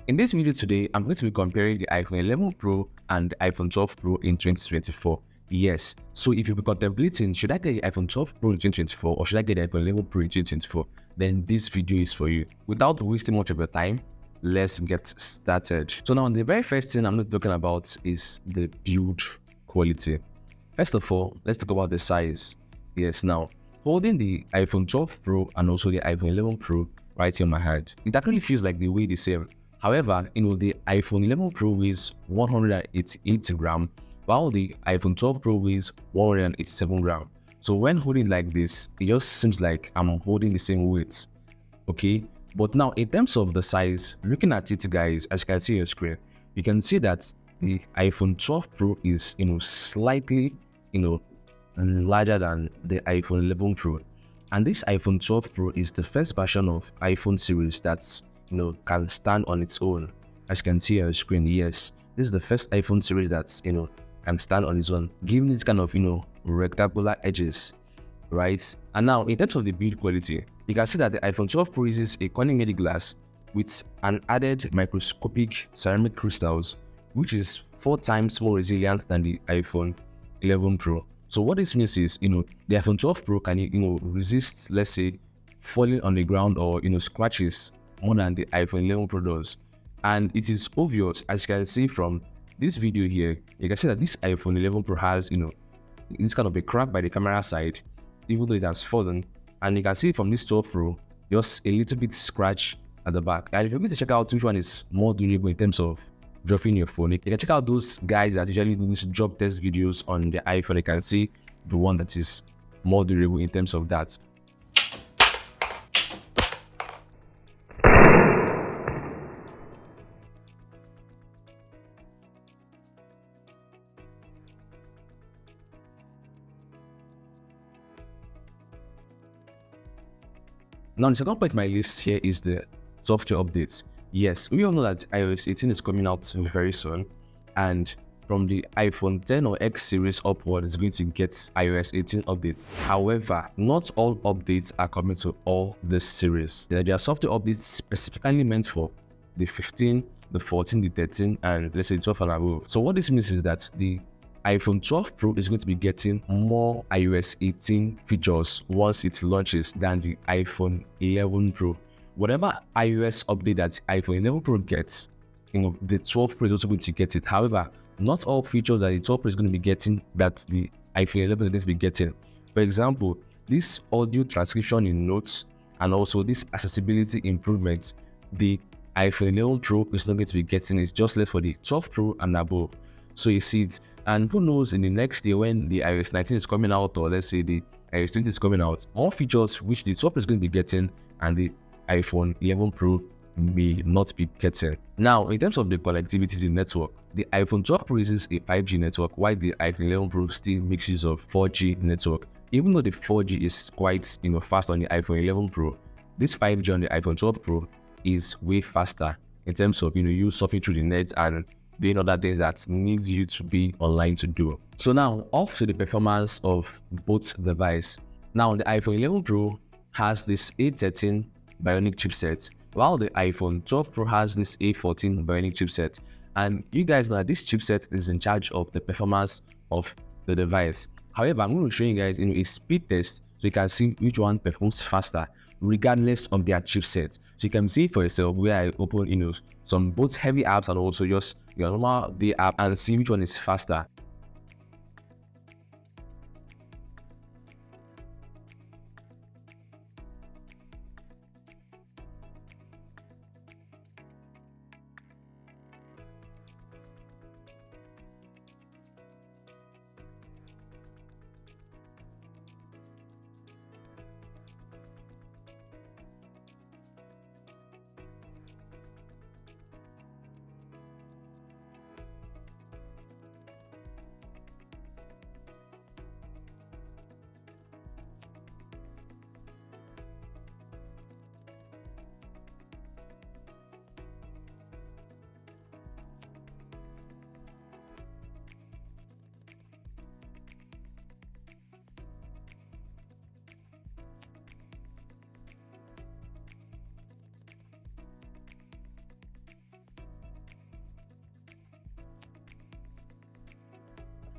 In this video today, I'm going to be comparing the iPhone 11 Pro and the iPhone 12 Pro in 2024. Yes, so if you'll be contemplating, should I get the iPhone 12 Pro in 2024 or should I get the iPhone 11 Pro in 2024? Then this video is for you. Without wasting much of your time, let's get started. So now the very first thing I'm not talking about is the build quality. First of all, let's talk about the size. Yes, now holding the iPhone 12 Pro and also the iPhone 11 Pro right here on my hand, it actually feels like they weigh the same. However, the iPhone 11 Pro weighs 188 grams, while the iPhone 12 Pro weighs 187 grams. So when holding like this, it just seems like I'm holding the same weight. Okay, but now in terms of the size, looking at it, guys, as you can see on your screen, you can see that the iPhone 12 Pro is slightly larger than the iPhone 11 Pro. And this iPhone 12 Pro is the first version of iPhone series that's can stand on its own. As you can see on your screen, yes, this is the first iPhone series that's can stand on its own, giving it kind of rectangular edges, right? And now in terms of the build quality, you can see that the iPhone 12 Pro uses a cutting-edge glass with an added microscopic ceramic crystals, which is 4 times more resilient than the iPhone 11 Pro. So what this means is, the iPhone 12 Pro can, resist, let's say, falling on the ground or, scratches more than the iPhone 11 Pro does. And it is obvious, as you can see from this video here, you can see that this iPhone 11 Pro has, it's kind of a crack by the camera side, even though it has fallen. And you can see from this 12 Pro, just a little bit scratch at the back. And if you're going to check out which one is more durable in terms of dropping your phone, you can check out those guys that usually do these drop test videos on the iPhone. You can see the one that is more durable in terms of that. Now, the second point on my list here is the software updates. Yes, we all know that iOS 18 is coming out very soon, and from the iPhone 10 or X series upward is going to get iOS 18 updates. However, not all updates are coming to all this series. There are software updates specifically meant for the 15, the 14, the 13, and let's say 12 and above. So what this means is that the iPhone 12 Pro is going to be getting more iOS 18 features once it launches than the iPhone 11 Pro. Whatever iOS update that iPhone 11 Pro gets, the 12 Pro is also going to get it. However, not all features that the 12 Pro is going to be getting that the iPhone 11 is going to be getting. For example, this audio transcription in notes and also this accessibility improvements, the iPhone 11 Pro is not going to be getting. It's just left for the 12 Pro and above. So you see it. And who knows, in the next year when the iOS 19 is coming out, or let's say the iOS 20 is coming out, more features which the 12 Pro is going to be getting and the iPhone 11 Pro may not be getting. Now, in terms of the connectivity to the network, the iPhone 12 Pro uses a 5G network, while the iPhone 11 Pro still makes use of 4G network. Even though the 4G is quite fast on the iPhone 11 Pro, this 5G on the iPhone 12 Pro is way faster in terms of you surfing through the net and doing other things that needs you to be online to do. So now, off to the performance of both devices. Now, the iPhone 11 Pro has this A13 Bionic chipset, while the iPhone 12 Pro has this A14 Bionic chipset. And you guys know that this chipset is in charge of the performance of the device. However, I'm going to show you guys a speed test so you can see which one performs faster regardless of their chipset. So you can see for yourself where I open some both heavy apps and also just your normal day app and see which one is faster.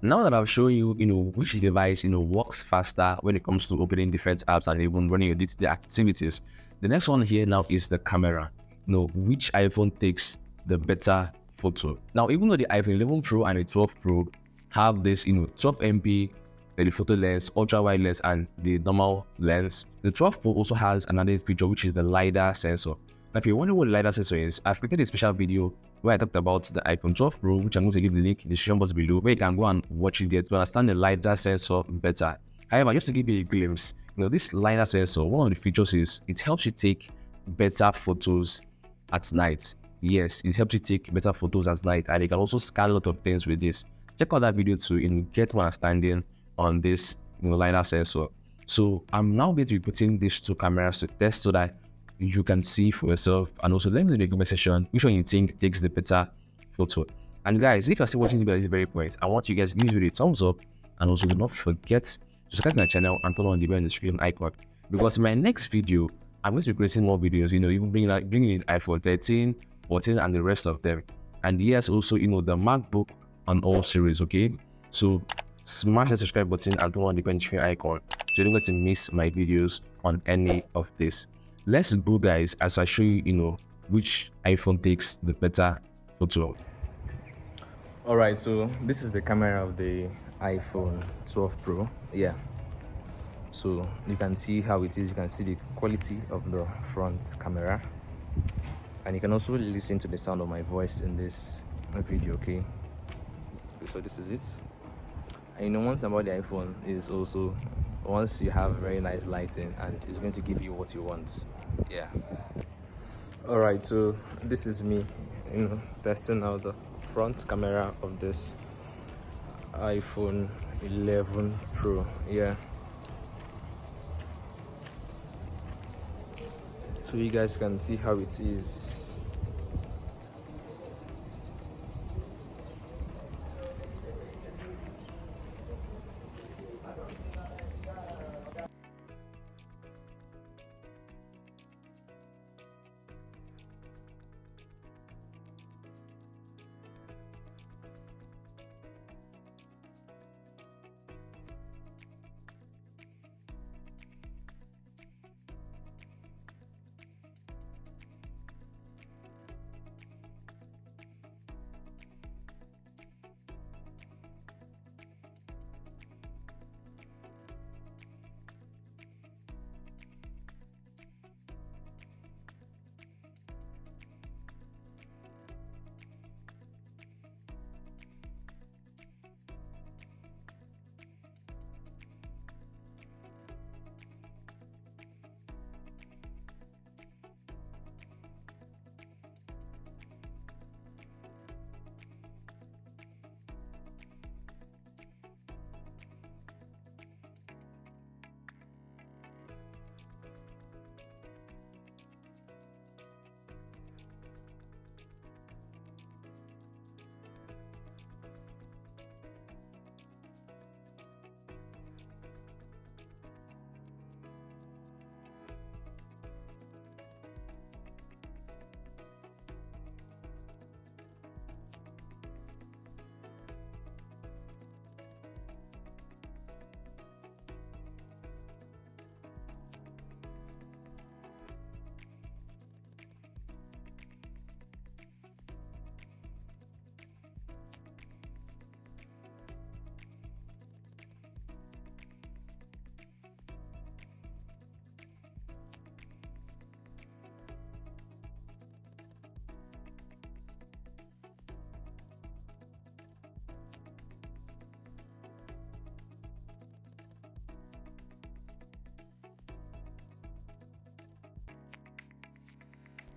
Now that I've shown you, which device, works faster when it comes to opening different apps and even running your day-to-day activities, the next one here now is the camera. Which iPhone takes the better photo. Now, even though the iPhone 11 Pro and the 12 Pro have this, 12 MP telephoto lens, ultra wide lens, and the normal lens, the 12 Pro also has another feature, which is the LiDAR sensor. Now, if you wonder what the LiDAR sensor is, I've created a special video where I talked about the iPhone 12 Pro, which I'm going to give the link in the description box below, where you can go and watch it there to understand the LiDAR sensor better. However, just to give you a glimpse, this LiDAR sensor, one of the features is it helps you take better photos at night. Yes, it helps you take better photos at night, and you can also scan a lot of things with this. Check out that video to get more understanding on this LiDAR sensor. So I'm now going to be putting these two cameras to test so that you can see for yourself, and also let me know in the comment section which one you think takes the better photo. And guys, if you're still watching the video at this very point, I want you guys to give this video a thumbs up, and also do not forget to subscribe to my channel and turn on the bell in the screen icon, because in my next video I'm going to be creating more videos, even bringing in iPhone 13, 14, and the rest of them. And yes, also the MacBook and all series. Okay, so smash the subscribe button and turn on the bell in the screen icon so you don't get to miss my videos on any of this. Let's go, guys, as I show you, which iPhone takes the better photo. Alright, so this is the camera of the iPhone 12 Pro. Yeah, so you can see how it is. You can see the quality of the front camera, and you can also listen to the sound of my voice in this video. Okay, so this is it. And one thing about the iPhone is also, once you have very nice lighting, and it's going to give you what you want. Yeah. All right, so this is me testing out the front camera of this iPhone 11 Pro. Yeah, so you guys can see how it is.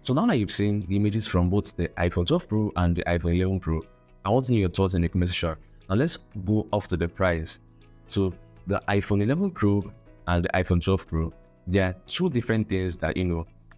So now that you've seen the images from both the iPhone 12 Pro and the iPhone 11 Pro, I want to know your thoughts in the comment section. Now let's go off to the price. So the iPhone 11 Pro and the iPhone 12 Pro, there are two different things that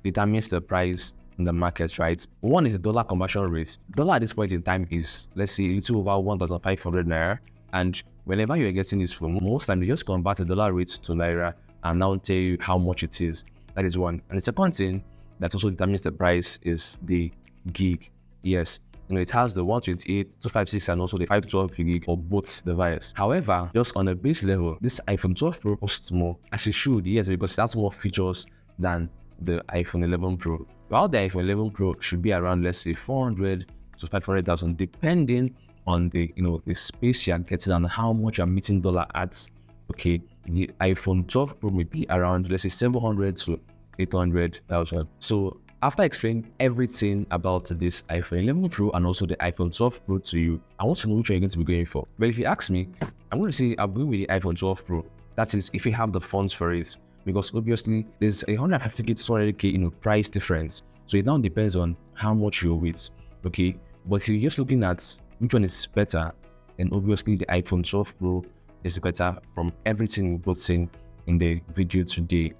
determines the price in the market, right? One is the dollar conversion rate. Dollar at this point in time is, let's say, a little over 1,500 naira, and whenever you're getting this phone, most time you just convert the dollar rate to naira and now tell you how much it is. That is one. And the second thing that also determines the price is the gig. Yes, it has the 128, 256, and also the 512 gig for both devices. However, just on a base level, this iPhone 12 Pro costs more, as it should, yes, because it has more features than the iPhone 11 Pro. While the iPhone 11 Pro should be around, let's say, 400 to 500,000, depending on the the space you're getting and how much you're meeting dollar ads. Okay, the iPhone 12 Pro may be around, let's say, 700 to 800,000. So after explaining everything about this iPhone 11 Pro and also the iPhone 12 Pro to you, I want to know which one you're going to be going for. But if you ask me, I'm going to say I'll go with the iPhone 12 Pro. That is, if you have the funds for it, because obviously there's a 150k to 200k price difference. So it now depends on how much you're with. Okay, but if you're just looking at which one is better, then obviously the iPhone 12 Pro is better from everything we've both seen in the video today.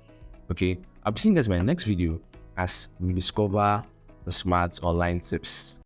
Okay, I'll be seeing you guys in my next video as we discover the smart online tips.